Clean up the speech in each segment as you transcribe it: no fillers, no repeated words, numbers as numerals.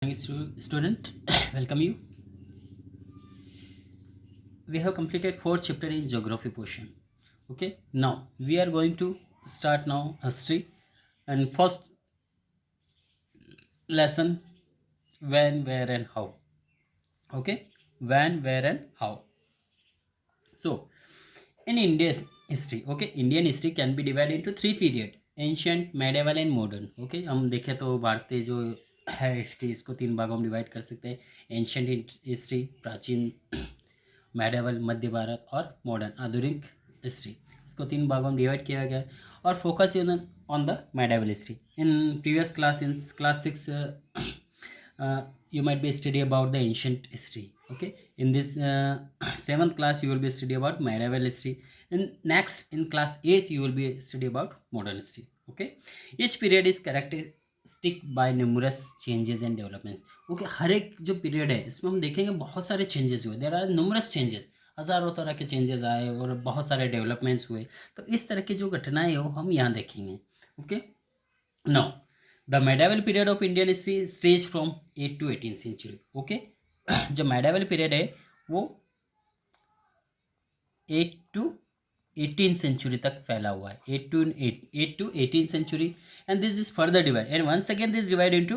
Student, welcome you. We have completed 4th chapter in geography portion. Okay, now we are going to start now history and first lesson when, where, and how. Okay, when, where, and how. So, in India's history, okay, Indian history can be divided into 3 period: ancient, medieval, and modern. Okay, हम देखें तो भारतीय जो है history इसको 3 भागों में divide कर सकते हैं: एंशियंट हिस्ट्री प्राचीन, मेडिवल मध्य भारत, और मॉडर्न आधुनिक हिस्ट्री। इसको 3 भागों में डिवाइड किया गया है और focus on the medieval history. In previous class, in class 6, you might be study about the ancient history. Okay, in this 7th class you will be study about medieval history. In class 8 you will be study about modern history. Okay, each period is characteristic by numerous changes and developments. Okay, हर एक जो period है इसमें हम देखेंगे बहुत सारे changes हुए. There are नुमरस changes, हज़ारों तरह के चेंजेस आए और बहुत सारे डेवलपमेंट्स हुए. तो इस तरह की जो घटनाएं हो हम यहाँ देखेंगे. Okay, now the medieval period of Indian history stage from 8 to 18th century. Okay, जो मेडिवल पीरियड है वो 8 to 18th सेंचुरी तक फैला हुआ है. 8 to 18th century, and this is further divide, and once again this divide into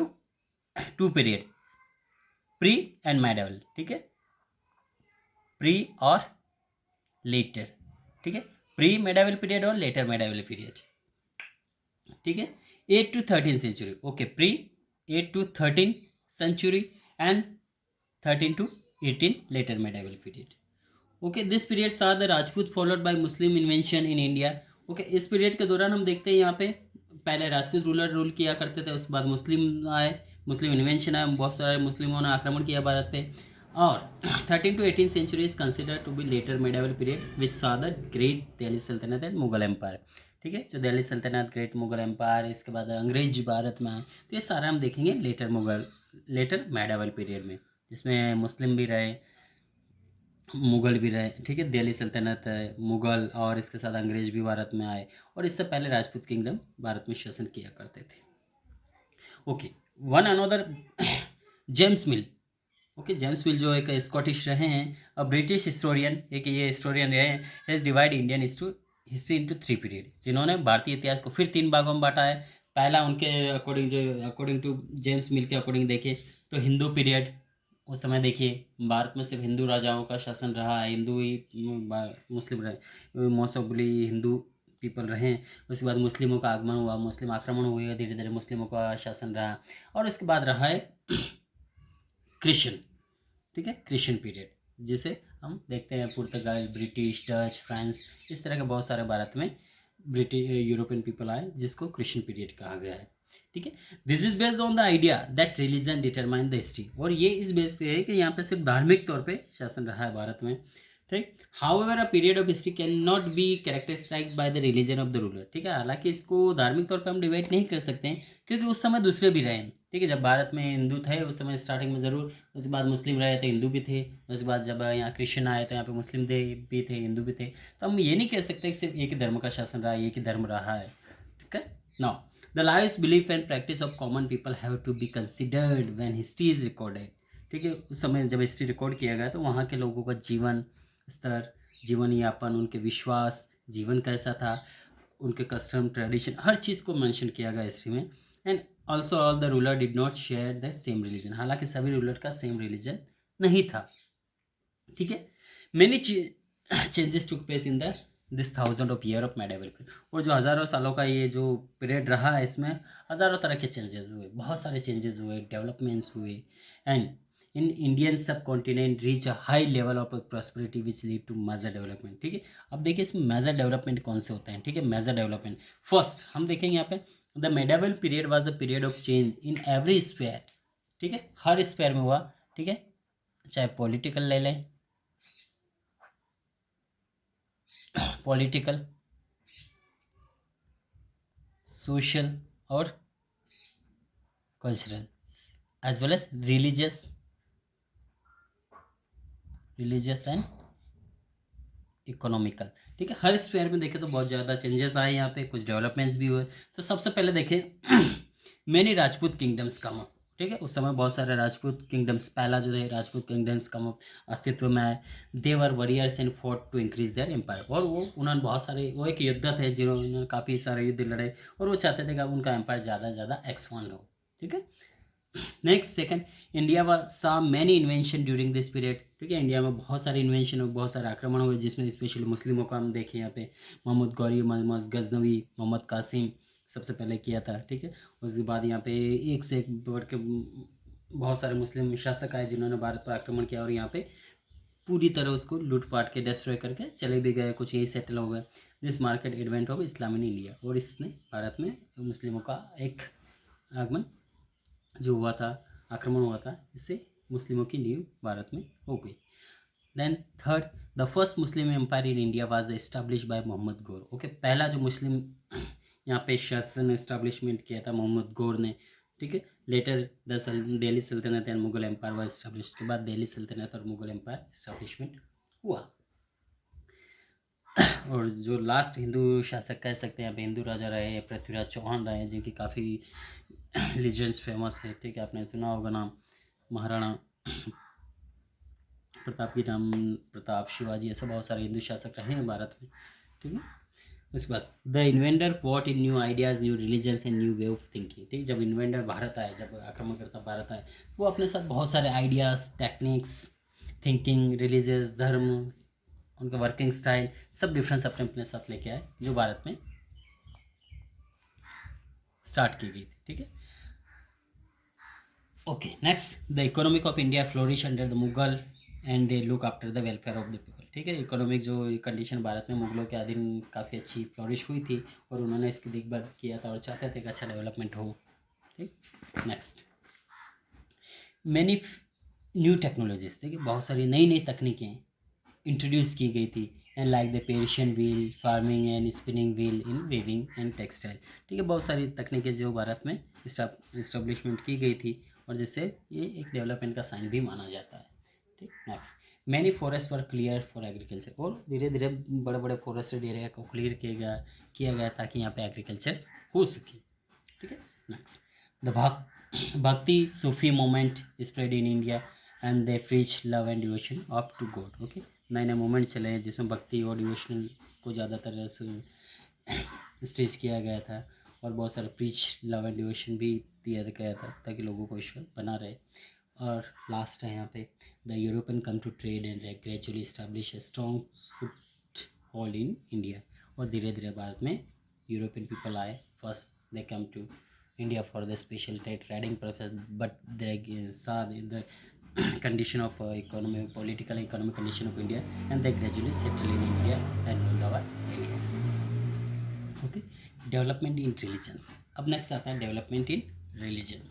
2 period, pre and medieval. ठीक है, pre और लेटर. ठीक है, प्री मेडिवल पीरियड और लेटर मेडिवल पीरियड. ठीक है, 8 to 13th century. Okay, pre 8 to 13th century and 13 to 18 later medieval period. Okay, this period saw the Rajput followed by Muslim invention in India. Okay, इस period के दौरान हम देखते हैं यहाँ पे पहले राजपूत रूलर रूल किया करते थे, उसके बाद मुस्लिम आए, मुस्लिम इन्वेंशन आया, बहुत सारे मुस्लिमों ने आक्रमण किया भारत पे. और 13 to 18th century is considered to be later medieval period which saw the great Delhi Sultanate and Mughal Empire. ठीक है, जो दिल्ली सल्तनत, ग्रेट मुगल एम्पायर, इसके बाद अंग्रेज भारत में आए, तो ये सारा हम देखेंगे लेटर मेडिवल पीरियड में, जिसमें मुस्लिम भी रहे, मुग़ल भी रहे. ठीक है, दिल्ली सल्तनत है, मुग़ल और इसके साथ अंग्रेज भी भारत में आए, और इससे पहले राजपूत किंगडम भारत में शासन किया करते थे. ओके, वन अनदर जेम्स मिल. ओके, जेम्स मिल जो एक स्कॉटिश रहे हैं, अ ब्रिटिश हिस्टोरियन, एक ये हिस्टोरियन रहे हैं, has divide Indian history into 3 period, जिन्होंने भारतीय इतिहास को फिर 3 भागों में बांटा है. पहला उनके अकॉर्डिंग टू जेम्स मिल के अकॉर्डिंग देखें तो हिंदू पीरियड. उस समय देखिए भारत में सिर्फ हिंदू राजाओं का शासन रहा है, हिंदू ही मुस्लिम रहे, मोस्टली हिंदू पीपल रहे हैं. उसके बाद मुस्लिमों का आगमन हुआ, मुस्लिम आक्रमण हुए, धीरे धीरे मुस्लिमों का शासन रहा, और उसके बाद रहा है क्रिश्चियन. ठीक है, क्रिश्चियन पीरियड, जिसे हम देखते हैं पुर्तगाल, ब्रिटिश, डच, फ्रांस, इस तरह के बहुत सारे भारत में ब्रिटिश यूरोपियन पीपल आए, जिसको क्रिश्चियन पीरियड कहा गया है. ठीक है, this is based on the idea that religion determine the history, और ये इस बेस पे है कि यहाँ पे सिर्फ धार्मिक तौर पे शासन रहा है भारत में. ठीक, however a period of history can not be characterized by the religion of the ruler. ठीक है, हालांकि इसको धार्मिक तौर पे हम डिवाइड नहीं कर सकते हैं, क्योंकि उस समय दूसरे भी रहे हैं. ठीक है, जब भारत में हिंदू थे उस समय स्टार्टिंग में ज़रूर, उसके बाद मुस्लिम रहे थे, हिंदू भी थे, उसके बाद जब यहाँ क्रिश्चियन आए तो यहाँ पे मुस्लिम भी थे, हिंदू भी थे. तो हम ये नहीं कह सकते कि सिर्फ एक ही धर्म का शासन रहा है, एक ही धर्म रहा है. ठीक है, now the lives, belief and practice of common people have to be considered when history is recorded. ठीक है, उस समय जब हिस्ट्री रिकॉर्ड किया गया तो वहाँ के लोगों का जीवन स्तर, जीवन यापन, उनके विश्वास, जीवन कैसा था, उनके कस्टम, ट्रेडिशन, हर चीज़ को मेंशन किया गया हिस्ट्री में. And also all the ruler did not share the same religion, हालांकि सभी रूलर का सेम रिलीजन नहीं था. ठीक है, many changes took place in the this thousand of year of medieval period, और जो हज़ारों सालों का ये जो पीरियड रहा है इसमें हज़ारों तरह के चेंजेस हुए, बहुत सारे चेंजेस हुए, डेवलपमेंट्स हुए. And in Indian subcontinent reach a high level of prosperity which lead to major development. ठीक है, अब देखिए इसमें मेजर डेवलपमेंट कौन से होते हैं. ठीक है, मेजर डेवलपमेंट फर्स्ट हम देखेंगे यहाँ पे, the medieval period was a period of change in every sphere. ठीक है, हर स्फेयर में हुआ. ठीक है, चाहे पॉलिटिकल ले लें, पॉलिटिकल, सोशल और cultural, as well as religious and economical. ठीक है, हर स्फेयर में देखें तो बहुत ज़्यादा चेंजेस आए, यहाँ पे कुछ डेवलपमेंट्स भी हुए. तो सबसे पहले देखें मैनी राजपूत किंगडम्स कम. ठीक है। उस समय बहुत सारे राजपूत किंगडम्स, पहला जो है राजपूत किंगडम्स का अस्तित्व में आए। They were warriors and fought to increase their empire, और वो उन्होंने बहुत सारे, वो एक योद्धा थे जिन्होंने काफ़ी सारे युद्ध लड़े, और वो चाहते थे कि अब उनका एम्पायर ज़्यादा से ज़्यादा एक्सपांड हो। ठीक है। नेक्स्ट सेकंड, इंडिया व सा many invention during this period. ठीक है, इंडिया में बहुत सारे इन्वेंशन और बहुत सारे आक्रमण हुए, जिसमें स्पेशली मुस्लिमों का हम देखें यहाँ पे मोहम्मद गौरी, मोहम्मद गजनवी, मोहम्मद कासिम सबसे पहले किया था। ठीक है। उसके बाद यहाँ पे एक से एक बढ़ के बहुत सारे मुस्लिम शासक आए जिन्होंने भारत पर आक्रमण किया, और यहाँ पे पूरी तरह उसको लूट पाट के डिस्ट्रॉय करके चले भी गए, कुछ यही सेटल हो गए। This market advent of Islam in India, और इसने भारत में मुस्लिमों का एक आगमन जो हुआ था, आक्रमण हुआ था, इससे मुस्लिमों की नींव भारत में हो गई। Then third, the first Muslim empire in India was establish by Mohammed Ghor. Okay, पहला जो मुस्लिम यहाँ पे शासन एस्टैब्लिशमेंट किया था मोहम्मद गौर ने। ठीक है। Letter the Delhi Sultanat and Mughal empire was establish, के बाद दिल्ली सल्तनत और मुगल एम्पायर एस्टैब्लिशमेंट हुआ। और जो लास्ट हिंदू शासक कह सकते हैं, अब हिंदू राजा रहे पृथ्वीराज चौहान रहे, जिनकी काफ़ी लीजेंड्स फेमस है। ठीक है, आपने सुना होगा नाम, महाराणा प्रताप की नाम, प्रताप, शिवाजी, ऐसे बहुत सारे हिंदू शासक रहे हैं भारत में। ठीक है। उसके बाद the inventor what in new ideas, new religions and new way of thinking. ठीक है, जब इन्वेंटर भारत आए, जब आक्रमणकर्ता भारत आए, वो अपने साथ बहुत सारे आइडियाज़, टेक्निक्स, थिंकिंग, रिलीजियस, धर्म, उनका वर्किंग स्टाइल, सब डिफरेंस अपने अपने साथ लेके आए, जो भारत में स्टार्ट की गई थी। ठीक है। Okay, next, the economic of India flourish under the Mughal and they look after the welfare of the people. ठीक है, इकोनॉमिक जो कंडीशन भारत में मुगलों के अधीन काफ़ी अच्छी फ्लोरिश हुई थी, और उन्होंने इसकी देखभाल किया था और चाहते थे कि अच्छा डेवलपमेंट हो। ठीक। Next, many new technologies. ठीक है, बहुत सारी नई नई तकनीकें इंट्रोड्यूस की गई थी, and like the Persian wheel, farming and spinning wheel in weaving and textile. ठीक है, बहुत सारी तकनीकें जो भारत में इस्टेब्लिशमेंट की गई थी, और जिससे ये एक डेवलपमेंट का साइन भी माना जाता है। ठीक। Next, many forest were clear for agriculture, और धीरे धीरे बड़े बड़े फॉरेस्टेड एरिया को क्लियर किया गया ताकि यहाँ पे एग्रीकल्चर हो सके। ठीक है। Next, the Bhakti Sufi movement spread in India and they preach love and devotion up to God. Okay, नए नए मोमेंट चले हैं जिसमें भक्ति और डिवोशनल को ज़्यादातर स्टेज किया गया था, और बहुत सारा प्रीच लव एंड डिवोशन भी दिया गया था ताकि लोगों को विश्वास बना रहे। और लास्ट है यहाँ पे, the European come to trade and gradually establish a strong foothold in India, और धीरे धीरे भारत में यूरोपियन पीपल आए। First they come to India for the special trading purpose, but they saw the condition of economic condition of India, and they gradually settled in India and ruled our area. Okay, development in religions. अब next आता है development in religion.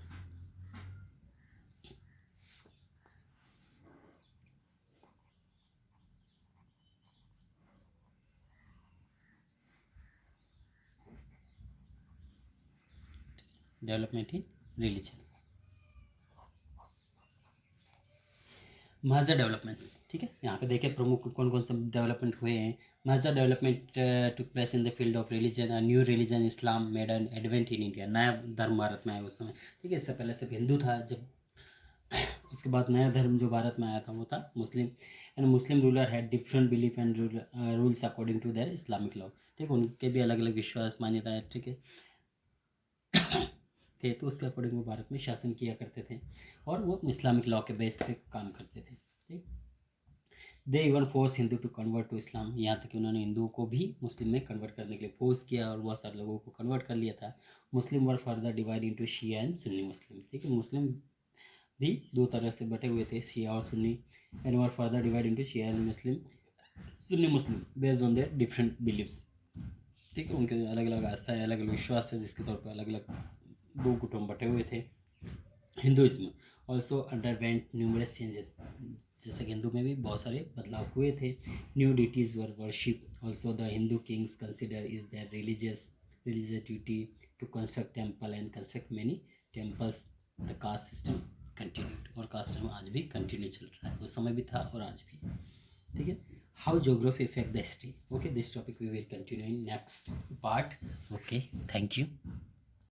Development in religion, major developments. ठीक है, यहाँ पे देखिए प्रमुख कौन कौन से डेवलपमेंट हुए हैं। Major development took place in the field of religion, new religion Islam made an advent in India. नया धर्म भारत में आया उस समय। ठीक है, इससे पहले सिर्फ हिंदू था, जब उसके बाद नया धर्म जो भारत में आया था वो था Muslim, and Muslim ruler had different belief and rules according to their Islamic law. ठीक है, उनके भी अलग अलग विश्वास, मान्यता है। ठीक है थे, तो उसके अकॉर्डिंग वो भारत में शासन किया करते थे, और वो इस्लामिक लॉ के बेस पे काम करते थे। ठीक। They even force Hindu to convert to Islam, यहाँ तक कि उन्होंने हिंदुओं को भी मुस्लिम में कन्वर्ट करने के लिए फोर्स किया, और बहुत सारे लोगों को कन्वर्ट कर लिया था। Muslim were further divide into Shia and Sunni Muslim. ठीक है, मुस्लिम भी दो तरह से बटे हुए थे, शिया और Sunni, and were further divide into Shia and Muslim, Sunni Muslim based on their different believes. ठीक है, उनके अलग अलग आस्था है, अलग अलग विश्वास है, जिसके तौर पर अलग अलग दो गुटों में बटे हुए थे। Hinduism also underwent numerous changes, जैसे कि हिंदू में भी बहुत सारे बदलाव हुए थे। New deities were worship also, the Hindu kings consider is their religious duty to construct temple and construct many temples. The caste system continued, और कास्ट सिस्टम आज भी कंटिन्यू चल रहा है, उस समय भी था और आज भी। ठीक है, how geography effect the history. Okay, this topic we will continue in next part. Okay, thank you.